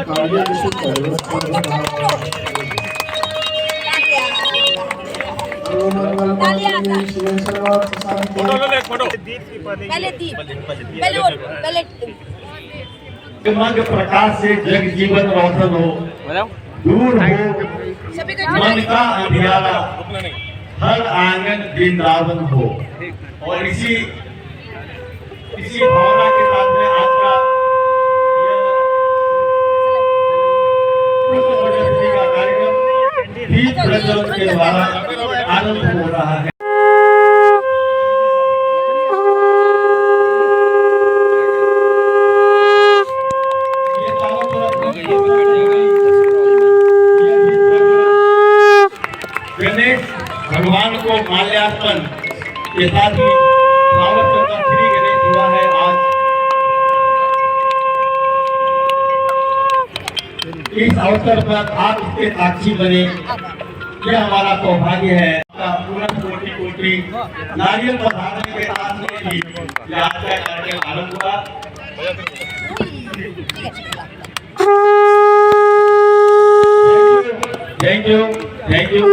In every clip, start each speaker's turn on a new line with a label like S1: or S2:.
S1: पहले प्रकाश से जग जीवन रोशन हो, दूर हो मन का अंधियारा, हर आंगन वृंदावन हो। और इसी भावना के साथ में आज का कार्यक्रम दीप प्रज्वलन के द्वारा आरंभ हो रहा है। गणेश भगवान को माल्यार्पण के साथ ही फ्लावर का श्री गणेश हुआ है। आज इस अवसर पर आप इसके साक्षी बने, यह हमारा सौभाग्य है। पूरा कोटि कोटि नारियल पधारने के साथ में ही आज का कार्यक्रम आरंभ हुआ। Thank you, thank you.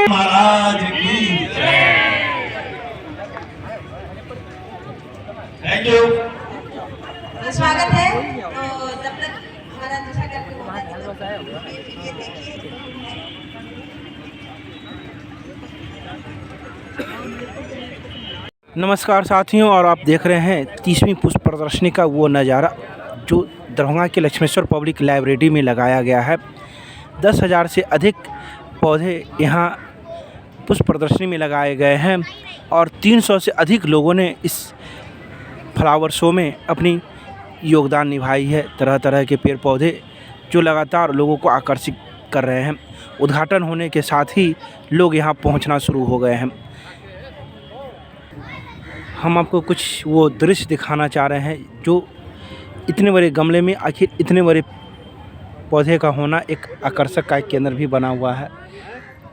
S1: महाराज की जय। Thank you.
S2: तो स्वागत है। तो जब तक हमारा दूसरा कार्यक्रम होगा
S3: नमस्कार साथियों, और आप देख रहे हैं 30वीं पुष्प प्रदर्शनी का वो नज़ारा जो दरभंगा के लक्ष्मेश्वर पब्लिक लाइब्रेरी में लगाया गया है। 10,000 से अधिक पौधे यहाँ पुष्प प्रदर्शनी में लगाए गए हैं और 300 से अधिक लोगों ने इस फ्लावर शो में अपनी योगदान निभाई है। तरह तरह के पेड़ पौधे जो लगातार लोगों को आकर्षित कर रहे हैं। उद्घाटन होने के साथ ही लोग यहाँ पहुँचना शुरू हो गए हैं। हम आपको कुछ वो दृश्य दिखाना चाह रहे हैं जो इतने बड़े गमले में आखिर इतने बड़े पौधे का होना एक आकर्षक का केंद्र भी बना हुआ है।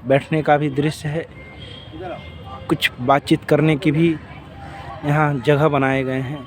S3: बैठने का भी दृश्य है, कुछ बातचीत करने की भी यहाँ जगह बनाए गए हैं।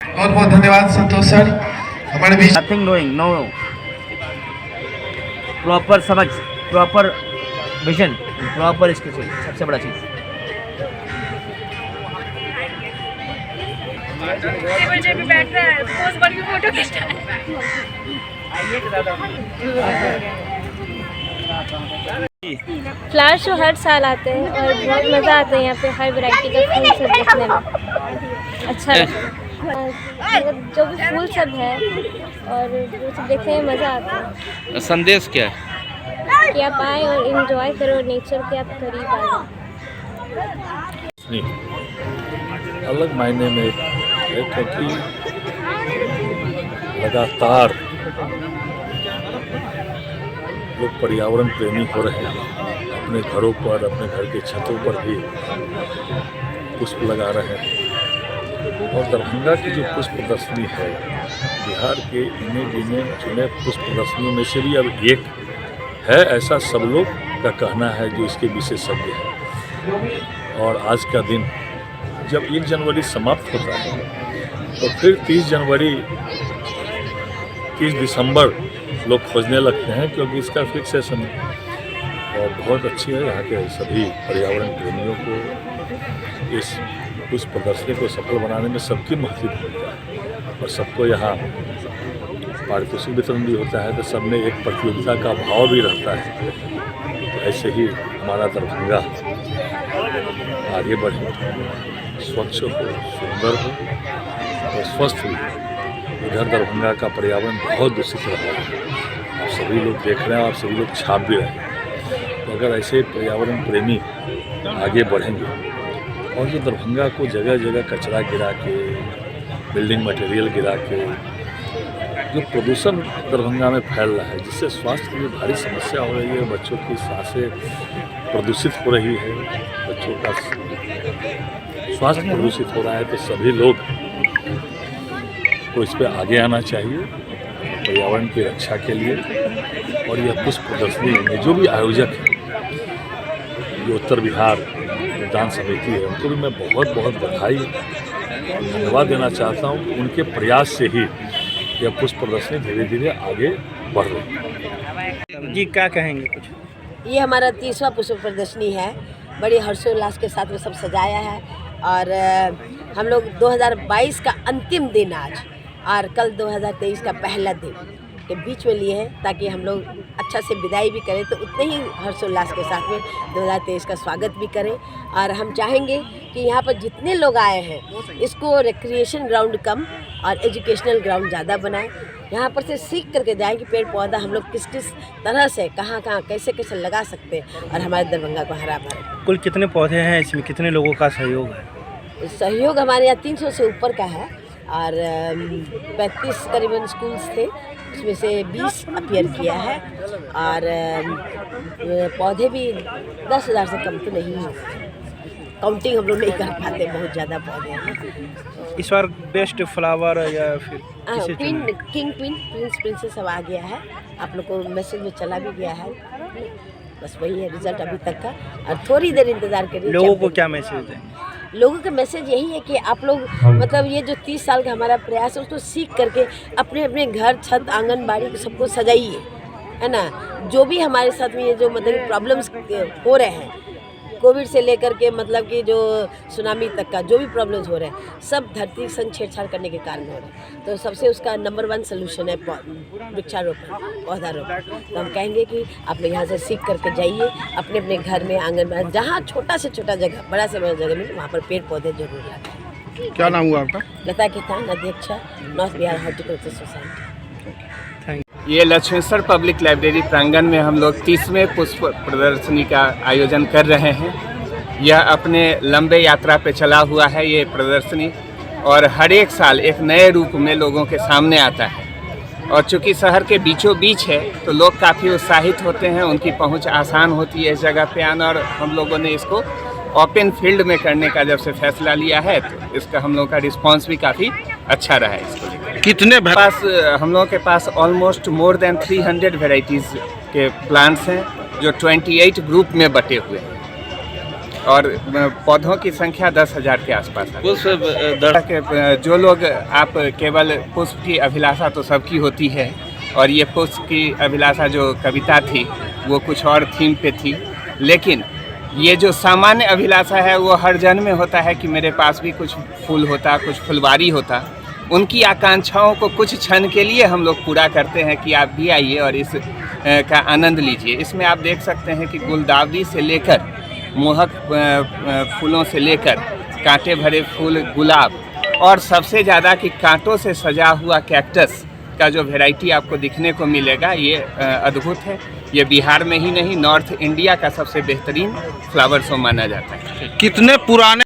S4: बहुत बहुत धन्यवाद संतोष सर। हमारे बीच
S5: नथिंग डूइंग, नो प्रॉपर समझ, प्रॉपर विजन, प्रॉपर स्केचिंग, सबसे बड़ा चीज़।
S6: पे बैठ रहा है, पोज करके फोटो खींचता है।
S7: फ्लावर शो हर साल आते हैं और बहुत मज़ा आता है यहाँ पे हर वैरायटी का फूल सब देखने में। अच्छा लगता है, मतलब जो भी फूल सब है और वो सब देखने में मज़ा आता है।
S8: संदेश क्या है
S7: कि आप आए और एंजॉय करो, नेचर के आप करीब आ जाओ।
S9: अलग मायने में है क्योंकि लगातार लोग पर्यावरण प्रेमी हो रहे हैं। अपने घरों पर, अपने घर के छतों पर भी पुष्प लगा रहे हैं। और दरभंगा की जो पुष्प प्रदर्शनी है, बिहार के इन्हें गिने चुने पुष्प प्रदर्शनियों में से भी अब एक है, ऐसा सब लोग का कहना है जो इसके विशेषज्ञ हैं। और आज का दिन जब 1 जनवरी समाप्त होता है तो फिर 30 जनवरी 30 दिसंबर लोग खोजने लगते हैं, क्योंकि इसका फिक्सेशन है। और बहुत अच्छी है यहाँ के सभी पर्यावरण प्रेमियों को इस पुष्प प्रदर्शनी को सफल बनाने में सबकी महत्व भूमिका है। और सबको यहाँ पारितोषिक वितरण भी होता है, तो सब में एक प्रतियोगिता का भाव भी रहता है। तो ऐसे ही हमारा दरभंगा आगे बढ़े, स्वच्छ हो, सुंदर हो और स्वस्थ हो। इधर दरभंगा का पर्यावरण बहुत दूषित रहा है, आप सभी लोग देख रहे हैं, आप सभी लोग छाप भी रहे हैं। तो अगर ऐसे पर्यावरण प्रेमी आगे बढ़ेंगे और जो दरभंगा को जगह जगह कचरा गिरा के, बिल्डिंग मटेरियल गिरा के जो प्रदूषण दरभंगा में फैल रहा है, जिससे स्वास्थ्य की भारी समस्या हो रही है, बच्चों की सांसें प्रदूषित हो रही है, बच्चों का स्वास्थ्य प्रदूषित हो रहा है, तो सभी लोग को इस पर आगे आना चाहिए पर्यावरण की रक्षा के लिए। और यह पुष्प प्रदर्शनी में जो भी आयोजक है, जो उत्तर बिहार उद्यान समिति है, उनको भी मैं बहुत बहुत बधाई धन्यवाद देना चाहता हूँ। उनके प्रयास से ही यह पुष्प प्रदर्शनी धीरे धीरे आगे बढ़ रही है।
S3: जी क्या कहेंगे कुछ?
S2: ये हमारा 30वां पुष्प प्रदर्शनी है, बड़ी हर्षोल्लास के साथ में सब सजाया है। और हम लोग 2022 का अंतिम दिन आज और कल 2023 का पहला दिन के बीच में लिए हैं, ताकि हम लोग अच्छा से विदाई भी करें, तो उतने ही हर्षोल्लास के साथ में 2023 का स्वागत भी करें। और हम चाहेंगे कि यहाँ पर जितने लोग आए हैं, इसको रिक्रिएशन ग्राउंड कम और एजुकेशनल ग्राउंड ज़्यादा बनाएं। यहाँ पर से सीख करके जाएं कि पेड़ पौधा हम लोग किस किस तरह से कहाँ कैसे कैसे लगा सकते हैं और हमारे दरभंगा को हरा भरा।
S3: कुल कितने पौधे हैं इसमें, कितने लोगों का सहयोग है?
S2: सहयोग हमारे यहाँ 300 से ऊपर का है और 35 करीबन स्कूल्स थे, उसमें से 20 अपीयर किया है। और पौधे भी 10,000 से कम तो नहीं है, काउंटिंग हम लोग नहीं कर पाते, बहुत ज़्यादा पौधे हैं।
S3: इस बार बेस्ट फ्लावर या फिर
S2: किंग क्वीन प्रिंस प्रिंसेस सब आ गया है, आप लोग को मैसेज में चला भी गया है। बस वही है रिजल्ट अभी तक का, और थोड़ी देर इंतज़ार करिए।
S3: लोगों को क्या मैसेज दें?
S2: लोगों का मैसेज यही है कि आप लोग मतलब ये जो 30 साल का हमारा प्रयास है, उसको सीख करके अपने अपने घर, छत, आंगनबाड़ी सबको सजाइए, है ना। जो भी हमारे साथ में ये जो मतलब प्रॉब्लम्स हो रहे हैं, कोविड से लेकर के मतलब कि जो सुनामी तक का जो भी प्रॉब्लम्स हो रहे हैं, सब धरती संग छेड़छाड़ करने के कारण हो रहे हैं। तो सबसे उसका नंबर 1 सोल्यूशन है वृक्षारोपण, पौधारोपण। तो हम कहेंगे कि आप लोग यहाँ से सीख करके जाइए, अपने अपने घर में, आंगन में, जहाँ छोटा से छोटा जगह, बड़ा से बड़ा जगह में, वहाँ पर पेड़ पौधे जरूर लगाएं।
S4: क्या नाम हुआ आपका?
S2: लता कितान, अध्यक्षा, नॉर्थ बिहार हॉर्टिकल्चर सोसाइटी।
S8: ये लक्ष्मेश्वर पब्लिक लाइब्रेरी प्रांगण में हम लोग 30वें पुष्प प्रदर्शनी का आयोजन कर रहे हैं। यह अपने लंबे यात्रा पे चला हुआ है ये प्रदर्शनी, और हर एक साल एक नए रूप में लोगों के सामने आता है। और चूँकि शहर के बीचों बीच है, तो लोग काफ़ी उत्साहित होते हैं, उनकी पहुंच आसान होती है इस जगह पे आना। और हम लोगों ने इसको ओपन फील्ड में करने का जब से फैसला लिया है, तो इसका हम लोगों का रिस्पांस भी काफ़ी अच्छा रहा है। इसको
S4: कितने
S8: हम लोगों के पास ऑलमोस्ट मोर देन 300 वेराइटीज़ के प्लांट्स हैं, जो 28 ग्रुप में बटे हुए हैं, और पौधों की संख्या 10,000 के आसपास है। जो लोग आप केवल पुष्प की अभिलाषा तो सबकी होती है, और ये पुष्प की अभिलाषा जो कविता थी वो कुछ और थीम पे थी, लेकिन ये जो सामान्य अभिलाषा है वो हर जन में होता है कि मेरे पास भी कुछ फूल होता, कुछ फुलवारी होता। उनकी आकांक्षाओं को कुछ क्षण के लिए हम लोग पूरा करते हैं कि आप भी आइए और इस का आनंद लीजिए। इसमें आप देख सकते हैं कि गुलदावरी से लेकर मोहक फूलों से लेकर कांटे भरे फूल गुलाब, और सबसे ज़्यादा कि कांटों से सजा हुआ कैक्टस का जो वैरायटी आपको दिखने को मिलेगा, ये अद्भुत है। ये बिहार में ही नहीं, नॉर्थ इंडिया का सबसे बेहतरीन फ्लावर शो माना जाता है।
S4: कितने पुराने